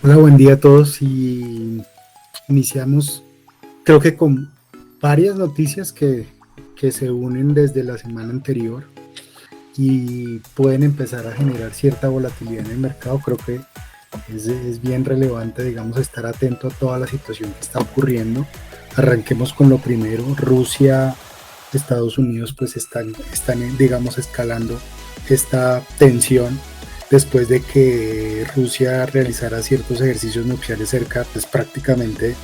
Hola, buen día a todos y iniciamos creo que con varias noticias que se unen desde la semana anterior y pueden empezar a generar cierta volatilidad en el mercado. Creo que es bien relevante, digamos, estar atento a toda la situación que está ocurriendo. Arranquemos con lo primero. Rusia, Estados Unidos pues están digamos, escalando esta tensión después de que Rusia realizara ciertos ejercicios nupciales cerca, pues prácticamente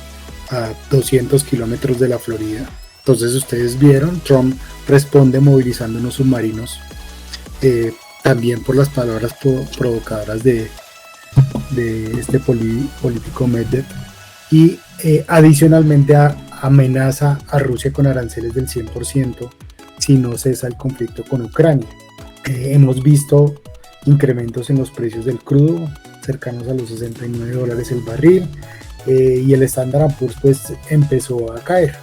a 200 kilómetros de la Florida. Entonces ustedes vieron, Trump responde movilizando unos submarinos, también por las palabras provocadoras de este político Medvedev, y adicionalmente amenaza a Rusia con aranceles del 100% si no cesa el conflicto con Ucrania. Hemos visto incrementos en los precios del crudo, cercanos a los $69 el barril, y el Standard & Poor's pues empezó a caer.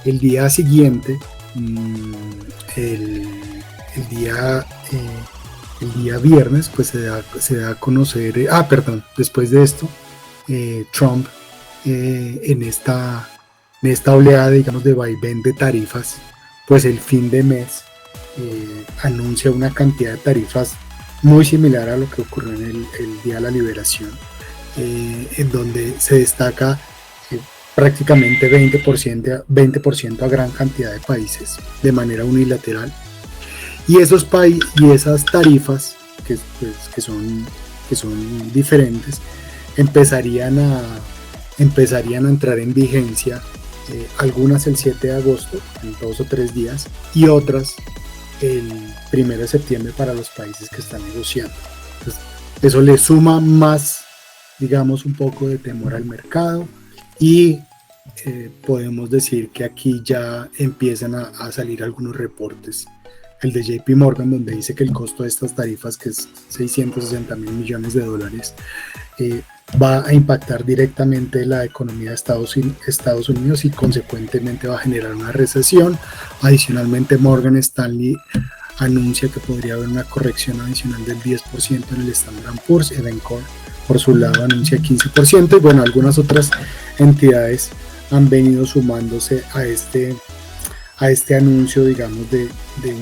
El día siguiente, el día viernes, pues se da a conocer, después de esto, Trump, en esta oleada, digamos, de vaivén de tarifas, pues el fin de mes anuncia una cantidad de tarifas muy similar a lo que ocurrió en el Día de la Liberación, en donde se destaca prácticamente 20% a gran cantidad de países de manera unilateral. Y esas tarifas que son diferentes empezarían a entrar en vigencia, algunas el 7 de agosto, en 2 o 3 días, y otras el 1 de septiembre para los países que están negociando. Entonces, eso le suma más, digamos, un poco de temor al mercado, y podemos decir que aquí ya empiezan a salir algunos reportes. El de JP Morgan, donde dice que el costo de estas tarifas, que es $660 mil millones, va a impactar directamente la economía de Estados Unidos y consecuentemente va a generar una recesión. Adicionalmente, Morgan Stanley anuncia que podría haber una corrección adicional del 10% en el Standard & Poor's. Evercore, por su lado, anuncia 15%, y bueno, algunas otras entidades han venido sumándose a este anuncio, digamos, de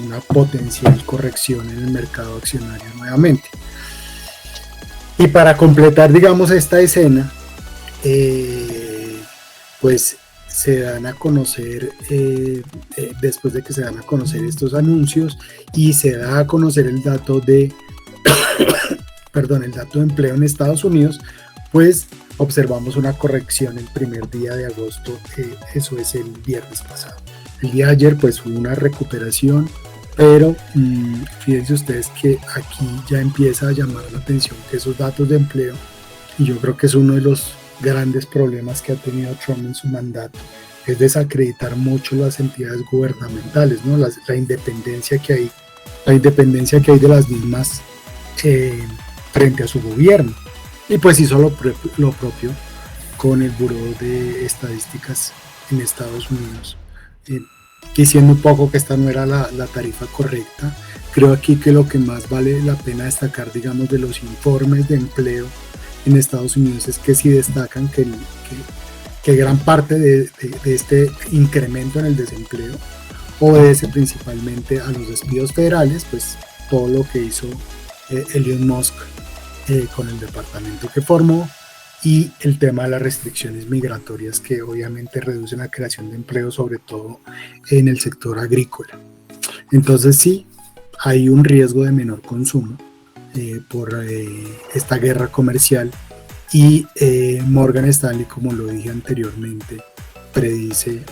una potencial corrección en el mercado accionario nuevamente. Y para completar, digamos, esta escena, pues se dan a conocer, después de que se dan a conocer estos anuncios y se da a conocer el dato de el dato de empleo en Estados Unidos, pues observamos una corrección el primer día de agosto, eso es el viernes pasado. El día de ayer pues hubo una recuperación, pero fíjense ustedes que aquí ya empieza a llamar la atención que esos datos de empleo, y yo creo que es uno de los grandes problemas que ha tenido Trump en su mandato, es desacreditar mucho las entidades gubernamentales, ¿no? La independencia que hay de las mismas frente a su gobierno. Y pues hizo lo propio con el Buró de Estadísticas en Estados Unidos, diciendo un poco que esta no era la tarifa correcta. Creo aquí que lo que más vale la pena destacar, digamos, de los informes de empleo en Estados Unidos es que sí destacan que gran parte de este incremento en el desempleo obedece principalmente a los despidos federales, pues todo lo que hizo Elon Musk con el departamento que formó, y el tema de las restricciones migratorias que obviamente reducen la creación de empleo, sobre todo en el sector agrícola. Entonces sí, hay un riesgo de menor consumo por esta guerra comercial, y Morgan Stanley, como lo dije anteriormente, predice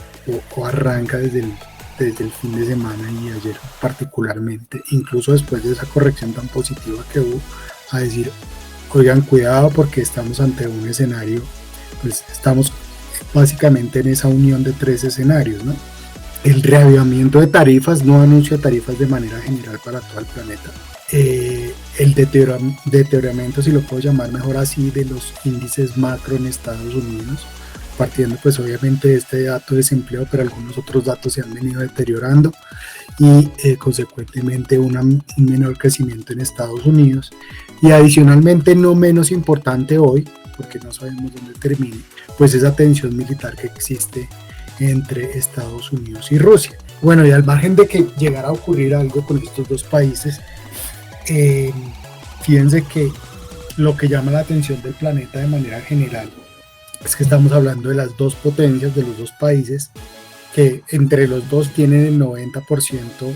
o arranca desde el fin de semana y ayer particularmente, incluso después de esa corrección tan positiva que hubo, a decir: oigan, cuidado, porque estamos ante un escenario, pues estamos básicamente en esa unión de 3 escenarios, ¿no? El reavivamiento de tarifas, no anuncia tarifas de manera general para todo el planeta. El deterioramiento, si lo puedo llamar mejor así, de los índices macro en Estados Unidos, partiendo pues obviamente de este dato de desempleo, pero algunos otros datos se han venido deteriorando, y consecuentemente un menor crecimiento en Estados Unidos. Y adicionalmente, no menos importante hoy, porque no sabemos dónde termine, pues esa tensión militar que existe entre Estados Unidos y Rusia. Bueno, y al margen de que llegara a ocurrir algo con estos dos países, fíjense que lo que llama la atención del planeta de manera general es que estamos hablando de las dos potencias, de los dos países, que entre los dos tienen el 90%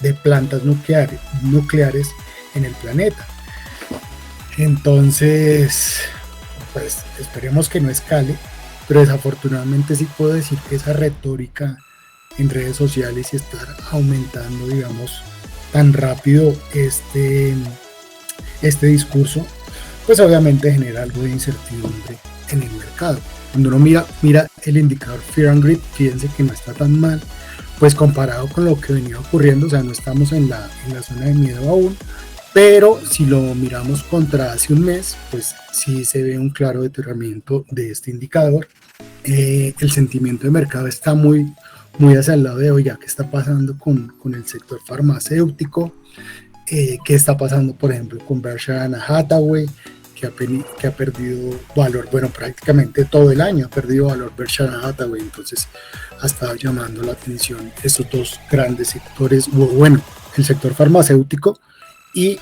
de plantas nucleares en el planeta. Entonces, pues esperemos que no escale, pero desafortunadamente sí puedo decir que esa retórica en redes sociales y estar aumentando, digamos, tan rápido este discurso, pues obviamente genera algo de incertidumbre en el mercado. Cuando uno mira el indicador Fear and Greed, fíjense que no está tan mal, pues comparado con lo que venía ocurriendo, o sea, no estamos en la zona de miedo aún, pero si lo miramos contra hace un mes, pues sí se ve un claro deterioramiento de este indicador. El sentimiento de mercado está muy hacia el lado de, oiga, ¿qué está pasando con el sector farmacéutico? ¿Qué está pasando, por ejemplo, con Berkshire Hathaway, que ha perdido valor? Bueno, prácticamente todo el año ha perdido valor Berkshire Hathaway, entonces ha estado llamando la atención estos dos grandes sectores, bueno, el sector farmacéutico y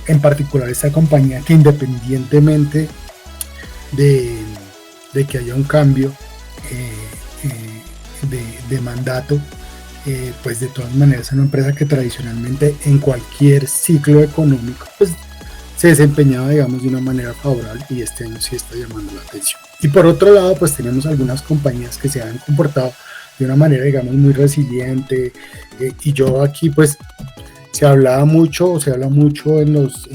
en particular esta compañía que independientemente de que haya un cambio de mandato, pues de todas maneras es una empresa que tradicionalmente en cualquier ciclo económico pues se desempeñaba, digamos, de una manera favorable, y este año sí está llamando la atención. Y por otro lado, pues tenemos algunas compañías que se han comportado de una manera, digamos, muy resiliente, y yo aquí pues se habla mucho en los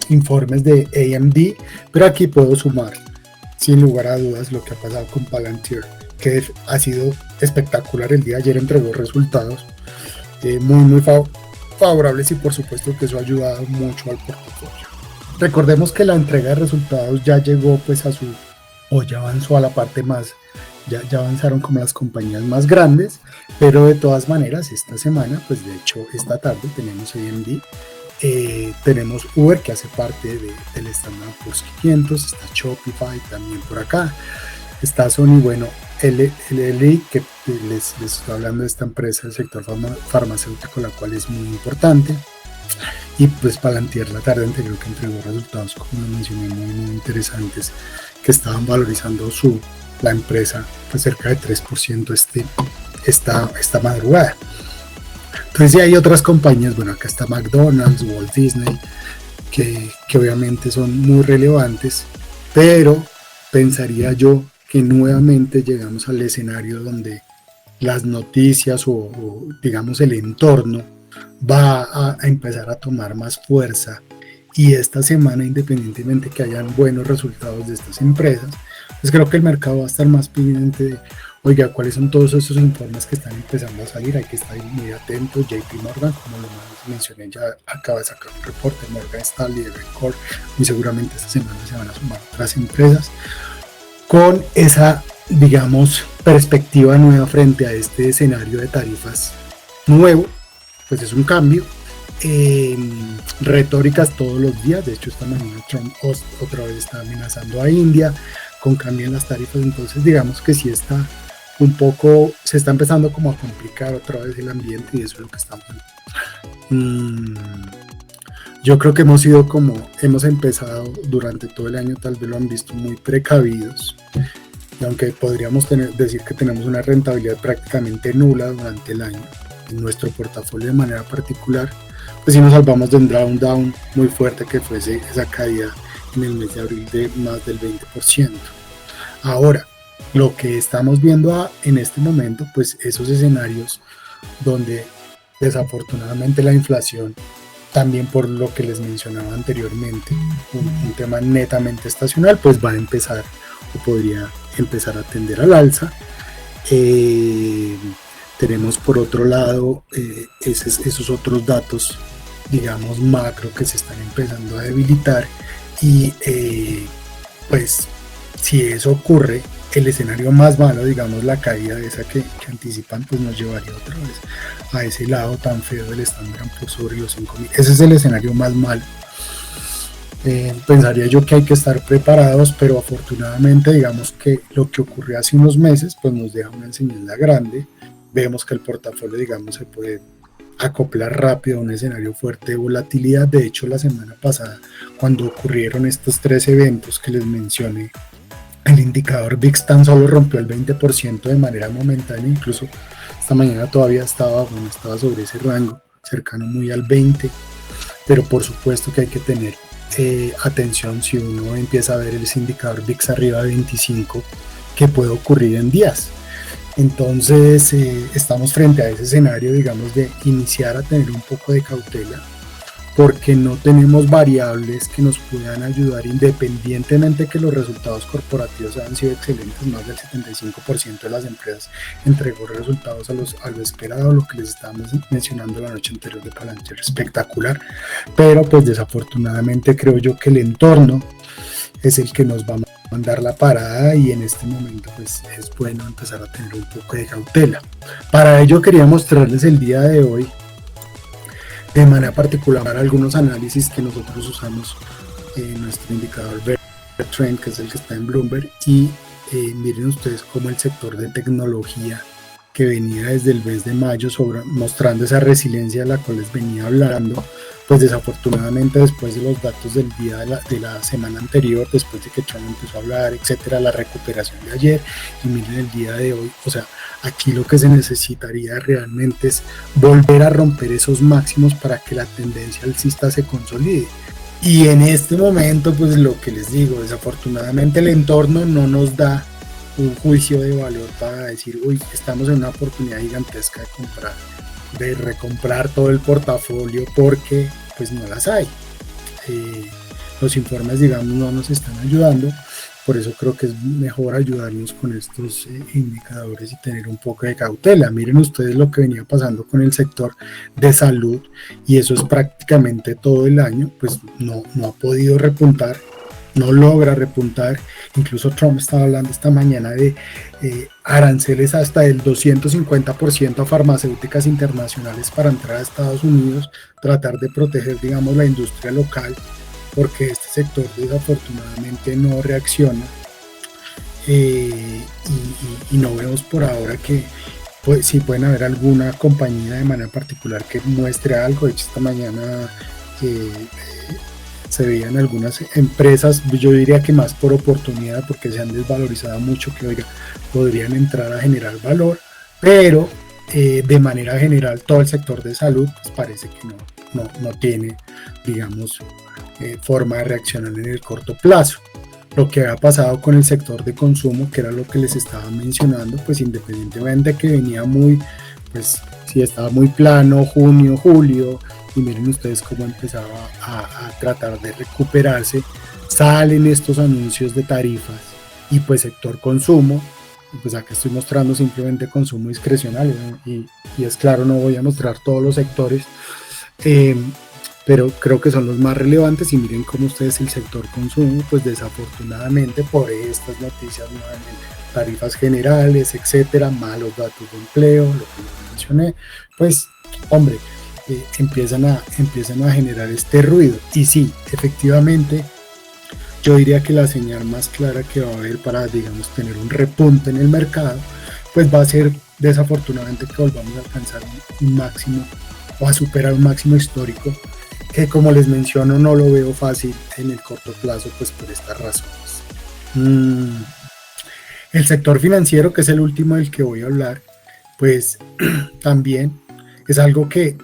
informes de AMD, pero aquí puedo sumar sin lugar a dudas lo que ha pasado con Palantir, que ha sido espectacular. El día de ayer entregó resultados muy favorables, y por supuesto que eso ha ayudado mucho al portafolio. Recordemos que la entrega de resultados ya llegó pues ya avanzó a la parte más, ya avanzaron como las compañías más grandes, pero de todas maneras esta semana, pues de hecho esta tarde tenemos AMD, tenemos Uber, que hace parte del Standard & Poor's 500, está Shopify también por acá, está Sony, bueno, LLI, que les estoy hablando de esta empresa del sector farmacéutico, la cual es muy importante, y pues Palantir la tarde anterior, que entregó resultados, como mencioné, muy interesantes, que estaban valorizando la empresa pues cerca de 3% esta madrugada. Entonces sí hay otras compañías, bueno, acá está McDonald's, Walt Disney, que obviamente son muy relevantes, pero pensaría yo que nuevamente llegamos al escenario donde las noticias o digamos el entorno va a empezar a tomar más fuerza, y esta semana, independientemente que hayan buenos resultados de estas empresas, pues creo que el mercado va a estar más pendiente de, oiga, cuáles son todos esos informes que están empezando a salir, hay que estar muy atentos. JP Morgan, como lo mencioné, ya acaba de sacar un reporte, Morgan Stanley, Evercore, y seguramente esta semana se van a sumar otras empresas con esa, digamos, perspectiva nueva frente a este escenario de tarifas nuevo. Pues es un cambio, retóricas todos los días. De hecho esta mañana Trump otra vez está amenazando a India con cambio en las tarifas, entonces digamos que sí está un poco, se está empezando como a complicar otra vez el ambiente, y eso es lo que estamos viendo. Yo creo que hemos empezado durante todo el año, tal vez lo han visto, muy precavidos, y aunque podríamos decir que tenemos una rentabilidad prácticamente nula durante el año en nuestro portafolio de manera particular, pues sí nos salvamos de un drawdown muy fuerte que fuese esa caída en el mes de abril de más del 20%. Ahora, lo que estamos viendo en este momento, pues esos escenarios donde desafortunadamente la inflación, también por lo que les mencionaba anteriormente, un tema netamente estacional, pues va a empezar o podría empezar a tender al alza. Tenemos por otro lado esos otros datos, digamos, macro, que se están empezando a debilitar, y pues si eso ocurre, el escenario más malo, digamos la caída de esa que anticipan, pues nos llevaría otra vez a ese lado tan feo del Standard & Poor's sobre los 5.000. Ese es el escenario más malo. Pensaría yo que hay que estar preparados, pero afortunadamente digamos que lo que ocurrió hace unos meses pues nos deja una enseñanza grande. Vemos que el portafolio digamos se puede acoplar rápido a un escenario fuerte de volatilidad. De hecho, la semana pasada, cuando ocurrieron estos 3 eventos que les mencioné, el indicador VIX tan solo rompió el 20% de manera momentánea, incluso esta mañana todavía estaba sobre ese rango, cercano muy al 20%, pero por supuesto que hay que tener atención si uno empieza a ver ese indicador VIX arriba de 25, que puede ocurrir en días. Entonces estamos frente a ese escenario, digamos, de iniciar a tener un poco de cautela, porque no tenemos variables que nos puedan ayudar, independientemente que los resultados corporativos hayan sido excelentes. Más del 75% de las empresas entregó resultados a lo esperado, lo que les estábamos mencionando la noche anterior de Palantir, espectacular, pero pues desafortunadamente creo yo que el entorno es el que nos va a mandar la parada, y en este momento pues es bueno empezar a tener un poco de cautela. Para ello quería mostrarles el día de hoy de manera particular algunos análisis que nosotros usamos en nuestro indicador Trend, que es el que está en Bloomberg, y miren ustedes cómo el sector de tecnología, que venía desde el mes de mayo mostrando esa resiliencia de la cual les venía hablando, pues desafortunadamente después de los datos del día de la semana anterior, después de que Trump empezó a hablar, etcétera, la recuperación de ayer, y miren el día de hoy, o sea, aquí lo que se necesitaría realmente es volver a romper esos máximos para que la tendencia alcista se consolide. Y en este momento, pues lo que les digo, desafortunadamente el entorno no nos da un juicio de valor para decir, uy, estamos en una oportunidad gigantesca de comprar, de recomprar todo el portafolio, porque pues no las hay. Los informes, digamos, no nos están ayudando. Por eso creo que es mejor ayudarnos con estos indicadores y tener un poco de cautela. Miren ustedes lo que venía pasando con el sector de salud, y eso es prácticamente todo el año, pues no ha podido repuntar, no logra repuntar. Incluso Trump estaba hablando esta mañana de aranceles hasta del 250% a farmacéuticas internacionales para entrar a Estados Unidos, tratar de proteger, digamos, la industria local, porque este sector desafortunadamente no reacciona, y no vemos por ahora que pues, sí pueden haber alguna compañía de manera particular que muestre algo. De hecho, esta mañana se veían algunas empresas, yo diría que más por oportunidad, porque se han desvalorizado mucho, que oiga, podrían entrar a generar valor, pero de manera general todo el sector de salud pues parece que no tiene, digamos, forma de reaccionar en el corto plazo. Lo que ha pasado con el sector de consumo, que era lo que les estaba mencionando, pues independientemente de que venía muy, pues sí, estaba muy plano junio, julio, y miren ustedes cómo empezaba a tratar de recuperarse, salen estos anuncios de tarifas, y pues sector consumo, pues acá estoy mostrando simplemente consumo discrecional, ¿no? y es claro, no voy a mostrar todos los sectores, pero creo que son los más relevantes. Y miren cómo ustedes el sector consumo, pues desafortunadamente por estas noticias nuevamente, tarifas generales, etcétera, malos datos de empleo, lo que les mencioné, pues hombre, empiezan a generar este ruido. Y sí, efectivamente, yo diría que la señal más clara que va a haber para, digamos, tener un repunte en el mercado, pues va a ser desafortunadamente que volvamos a alcanzar un máximo, o a superar un máximo histórico, que como les menciono no lo veo fácil en el corto plazo, pues por estas razones. El sector financiero, que es el último del que voy a hablar, pues también es algo que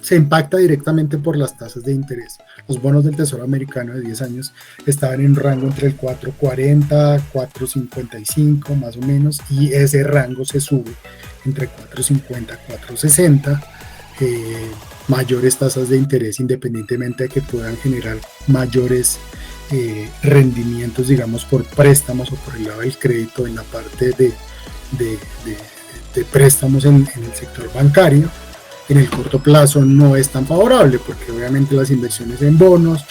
se impacta directamente por las tasas de interés. Los bonos del Tesoro americano de 10 años estaban en un rango entre el 4.40, 4.55 más o menos, y ese rango se sube entre 4.50, 4.60. Mayores tasas de interés, independientemente de que puedan generar mayores rendimientos, digamos, por préstamos o por el lado del crédito en la parte de préstamos en el sector bancario. En el corto plazo no es tan favorable, porque obviamente las inversiones en bonos,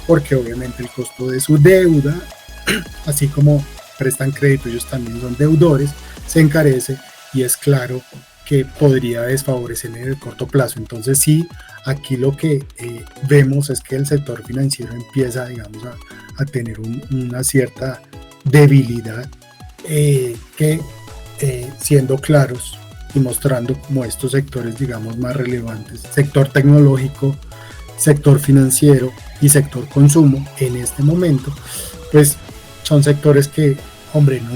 porque obviamente el costo de su deuda, así como prestan crédito, ellos también son deudores, se encarece, y es claro que podría desfavorecer en el corto plazo. Entonces sí, aquí lo que vemos es que el sector financiero empieza, digamos, a tener una cierta debilidad, que siendo claros y mostrando como estos sectores, digamos, más relevantes, sector tecnológico, sector financiero y sector consumo, en este momento, pues son sectores que, hombre, no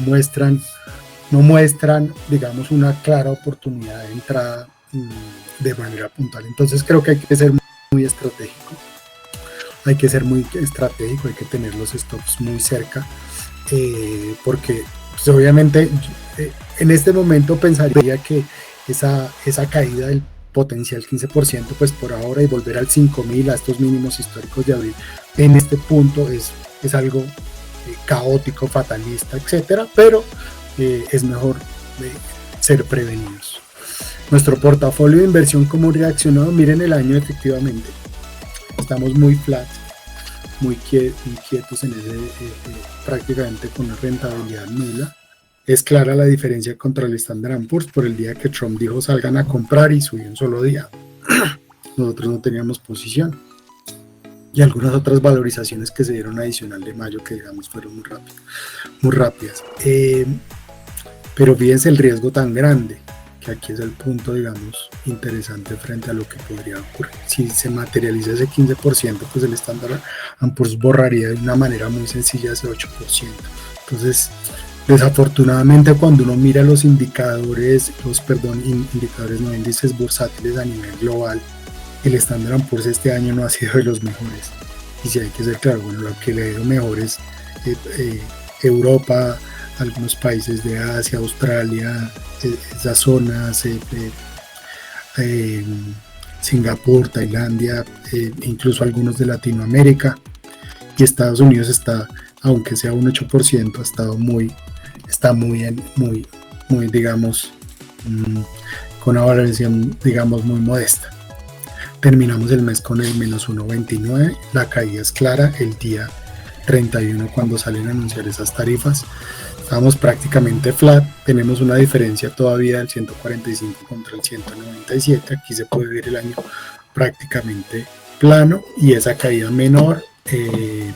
muestran, digamos, una clara oportunidad de entrada de manera puntual. Entonces creo que hay que ser muy estratégico, hay que tener los stops muy cerca, porque pues, obviamente en este momento pensaría que esa caída del potencial 15%, pues por ahora, y volver al 5.000, a estos mínimos históricos de abril, en este punto es algo caótico, fatalista, etcétera, pero es mejor ser prevenidos. Nuestro portafolio de inversión, ¿cómo reaccionado? Miren el año, efectivamente estamos muy flat, muy quietos en ese, prácticamente con una rentabilidad nula. Es clara la diferencia contra el Standard & Poor's por el día que Trump dijo salgan a comprar y subió un solo día. Nosotros no teníamos posición. Y algunas otras valorizaciones que se dieron adicional de mayo que digamos fueron muy rápidas. Pero fíjense el riesgo tan grande, que aquí es el punto, digamos, interesante frente a lo que podría ocurrir. Si se materializa ese 15%, pues el Standard & Poor's borraría de una manera muy sencilla ese 8%. Entonces, desafortunadamente, cuando uno mira los índices bursátiles a nivel global, el Standard & Poor's este año no ha sido de los mejores. Y si hay que ser claro, bueno, lo que le ha ido mejor es Europa, algunos países de Asia, Australia, esas zonas, Singapur, Tailandia, incluso algunos de Latinoamérica. Y Estados Unidos está, aunque sea un 8%, está muy, digamos, con una valoración, digamos, muy modesta. Terminamos el mes con el menos 1.29, la caída es clara el día 31 cuando salen a anunciar esas tarifas. Estamos prácticamente flat, tenemos una diferencia todavía del 145 contra el 197, aquí se puede ver el año prácticamente plano y esa caída menor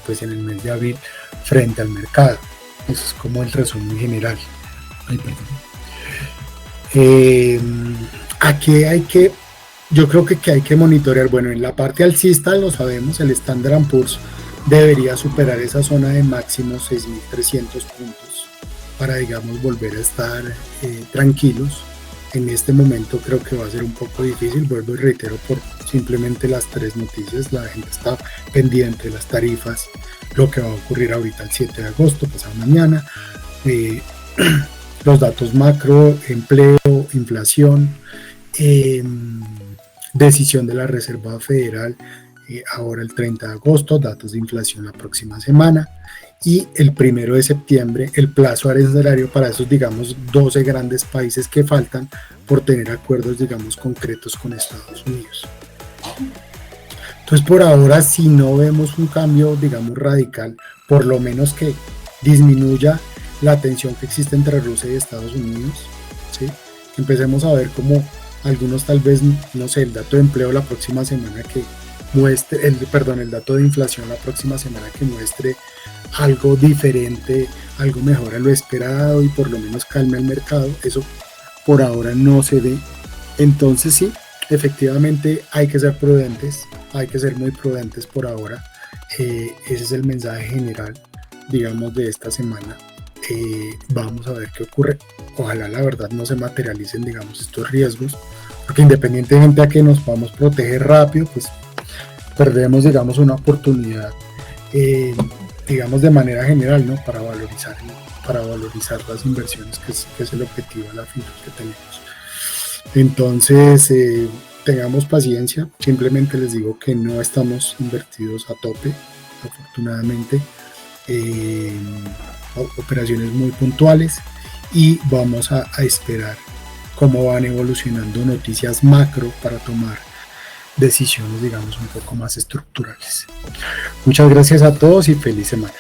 pues en el mes de abril frente al mercado. Eso es como el resumen general. Aquí yo creo que hay que monitorear. Bueno, en la parte alcista lo sabemos, el Standard & Poor's debería superar esa zona de máximo 6.300 puntos para, digamos, volver a estar tranquilos. En este momento creo que va a ser un poco difícil, vuelvo y reitero, por simplemente las tres noticias. La gente está pendiente de las tarifas, lo que va a ocurrir ahorita el 7 de agosto, pasado mañana, los datos macro, empleo, inflación, decisión de la Reserva Federal ahora el 30 de agosto, datos de inflación la próxima semana, y el 1 de septiembre el plazo arancelario para esos, digamos, 12 grandes países que faltan por tener acuerdos, digamos, concretos con Estados Unidos. Entonces, por ahora, si no vemos un cambio, digamos, radical, por lo menos que disminuya la tensión que existe entre Rusia y Estados Unidos, ¿sí? Empecemos a ver cómo algunos, tal vez, no sé, el dato de empleo la próxima semana que muestre, el dato de inflación la próxima semana que muestre algo diferente, algo mejor a lo esperado y por lo menos calme el mercado. Eso por ahora no se ve. Entonces sí, efectivamente hay que ser prudentes, hay que ser muy prudentes por ahora. Ese es el mensaje general, digamos, de esta semana. Vamos a ver qué ocurre. Ojalá la verdad no se materialicen, digamos, estos riesgos, porque independientemente a que nos podamos proteger rápido, pues perdemos, digamos, una oportunidad, digamos, de manera general, ¿no? Para valorizar las inversiones, que es el objetivo de la final que tenemos. Entonces, tengamos paciencia. Simplemente les digo que no estamos invertidos a tope, afortunadamente. Operaciones muy puntuales y vamos a esperar cómo van evolucionando noticias macro para tomar decisiones, digamos, un poco más estructurales. Muchas gracias a todos y feliz semana.